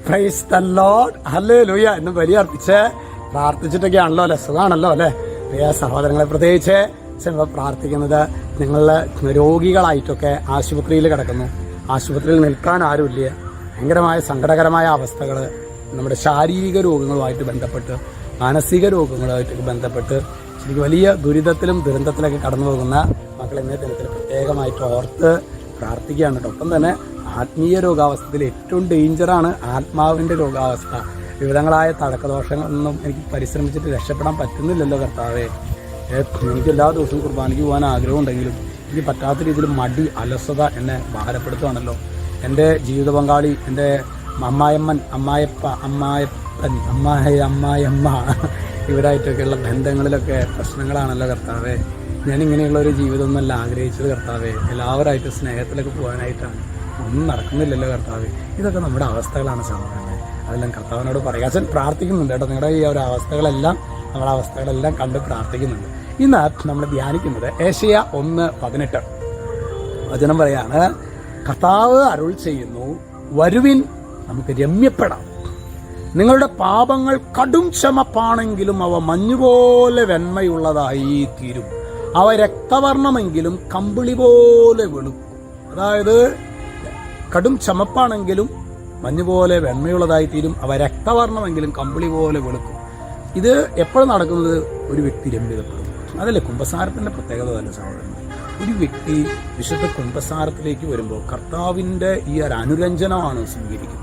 Praise the Lord. Hallelujah. ഇന്ന് ബലി അർപ്പിച്ച് പ്രാർത്ഥിച്ചിട്ടൊക്കെയാണല്ലോ അല്ലെ, സുഖമാണല്ലോ അല്ലെ. പ്രിയ സഹോദരങ്ങളെ, പ്രത്യേകിച്ച് ചിലപ്പോൾ പ്രാർത്ഥിക്കുന്നത് നിങ്ങൾ രോഗികളായിട്ടൊക്കെ ആശുപത്രിയിൽ കിടക്കുന്നു, ആശുപത്രിയിൽ നിൽക്കാൻ ആരുമില്ല, ഭയങ്കരമായ സങ്കടകരമായ അവസ്ഥകൾ, നമ്മുടെ ശാരീരിക രോഗങ്ങളുമായിട്ട് ബന്ധപ്പെട്ട് മാനസിക രോഗങ്ങളുമായിട്ടൊക്കെ ബന്ധപ്പെട്ട് ശരിക്കും വലിയ ദുരിതത്തിലും ദുരന്തത്തിലൊക്കെ കടന്നു പോകുന്ന മക്കൾ ഇന്നേ ദിനത്തിൽ പ്രത്യേകമായിട്ട് ഓർത്ത് പ്രാർത്ഥിക്കുകയാണ് കേട്ടോ. ഒപ്പം തന്നെ ആത്മീയ രോഗാവസ്ഥയിൽ ഏറ്റവും ഡേഞ്ചറാണ് ആത്മാവിൻ്റെ രോഗാവസ്ഥ. വിവിധങ്ങളായ തടക്കദോഷങ്ങളൊന്നും എനിക്ക് പരിശ്രമിച്ചിട്ട് രക്ഷപ്പെടാൻ പറ്റുന്നില്ലല്ലോ കർത്താവേ. എനിക്ക് എല്ലാ ദിവസവും കുർബാനയ്ക്ക് പോകാൻ ആഗ്രഹമുണ്ടെങ്കിലും എനിക്ക് പറ്റാത്ത രീതിയിൽ മടി, അലസത എന്നെ ഭാരപ്പെടുത്തുകയാണല്ലോ. എൻ്റെ ജീവിത പങ്കാളി, എൻ്റെ അമ്മായിയമ്മൻ, അമ്മായപ്പൻ, അമ്മായിയമ്മ ഇവരായിട്ടൊക്കെയുള്ള ബന്ധങ്ങളിലൊക്കെ പ്രശ്നങ്ങളാണല്ലോ കർത്താവേ. ഞാനിങ്ങനെയുള്ളൊരു ജീവിതമൊന്നുമല്ല ആഗ്രഹിച്ചത് കർത്താവേ. എല്ലാവരായിട്ട് സ്നേഹത്തിലൊക്കെ പോകാനായിട്ടാണ്. ഒന്നും നടക്കുന്നില്ലല്ലോ കർത്താവേ. ഇതൊക്കെ നമ്മുടെ അവസ്ഥകളാണ് സഹോദരങ്ങളെ. അതെല്ലാം കർത്താവിനോട് പറയുക. അച്ഛൻ പ്രാർത്ഥിക്കുന്നുണ്ട് കേട്ടോ. നിങ്ങളുടെ ഈ ഒരു അവസ്ഥകളെല്ലാം, നമ്മുടെ അവസ്ഥകളെല്ലാം കണ്ട് പ്രാർത്ഥിക്കുന്നുണ്ട്. ഇന്ന് നമ്മൾ ധ്യാനിക്കുന്നത് ഏശയ്യ 1:18 വചനം പറയാണ്, കർത്താവ് അരുൾ ചെയ്യുന്നു, വരുവിൻ നമുക്ക് രമ്യപ്പെടാം. നിങ്ങളുടെ പാപങ്ങൾ കടും ചുമപ്പാണെങ്കിലും അവ മഞ്ഞുപോലെ വെണ്മയുള്ളതായി തീരും. അവ രക്തവർണ്ണമെങ്കിലും കമ്പിളി പോലെ വെളുക്കും. അതായത് കടും ചുമപ്പാണെങ്കിലും മഞ്ഞുപോലെ വെണ്മയുള്ളതായി തീരും, അവ രക്തവർണ്ണമെങ്കിലും കമ്പിളി പോലെ വെളുക്കും. ഇത് എപ്പോഴും നടക്കുന്നത് ഒരു വ്യക്തി രമ്യതപ്പെടും. അതല്ലേ കുമ്പസാരത്തിൻ്റെ പ്രത്യേകത തന്നെ സഹോദരങ്ങൾ. ഒരു വ്യക്തി വിശുദ്ധ കുമ്പസാരത്തിലേക്ക് വരുമ്പോൾ കർത്താവിൻ്റെ ഈ ഒരു അനുരഞ്ജനമാണ് സ്വീകരിക്കുന്നത്.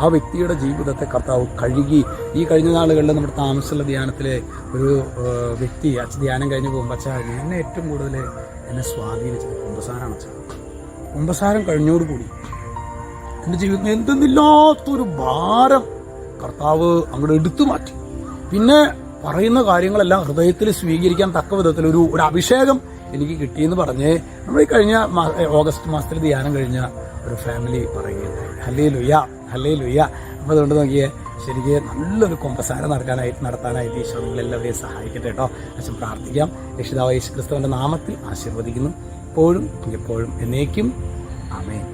ആ വ്യക്തിയുടെ ജീവിതത്തെ കർത്താവ് കഴുകി. ഈ കഴിഞ്ഞ നാളുകളിൽ നമ്മുടെ താമസമുള്ള ധ്യാനത്തിലെ ഒരു വ്യക്തി ധ്യാനം കഴിഞ്ഞ് പോകുമ്പോൾ എന്നെ ഏറ്റവും കൂടുതൽ എന്നെ സ്വാധീനിച്ചത് കുമ്പസാരമാണ്. കുമ്പസാരം കഴിഞ്ഞോടുകൂടി എൻ്റെ ജീവിതത്തിൽ എന്തെന്നില്ലാത്തൊരു ഭാരം കർത്താവ് അങ്ങോട്ട് എടുത്തു മാറ്റി. പിന്നെ പറയുന്ന കാര്യങ്ങളെല്ലാം ഹൃദയത്തിൽ സ്വീകരിക്കാൻ തക്ക വിധത്തിൽ ഒരു അഭിഷേകം എനിക്ക് കിട്ടിയെന്ന് പറഞ്ഞ് നമ്മൾ ഈ കഴിഞ്ഞ ഓഗസ്റ്റ് മാസത്തിൽ ധ്യാനം കഴിഞ്ഞ ഒരു ഫാമിലി പറയുകയുണ്ടായി. Hallelujah, hallelujah. അപ്പോൾ അതുകൊണ്ട് നോക്കിയേ, ശരിക്കും നല്ലൊരു കുമ്പസാരം നടത്താനായിട്ട് ഈശോ നിങ്ങളെല്ലാവരെയും സഹായിക്കട്ടെ കേട്ടോ. അച്ഛൻ പ്രാർത്ഥിക്കാം. രക്ഷിതാവായ യേശു ക്രിസ്തുവിൻ്റെ നാമത്തിൽ ആശീർവദിക്കുന്നു. ഇപ്പോഴും എപ്പോഴും എന്നേക്കും. ആമേൻ.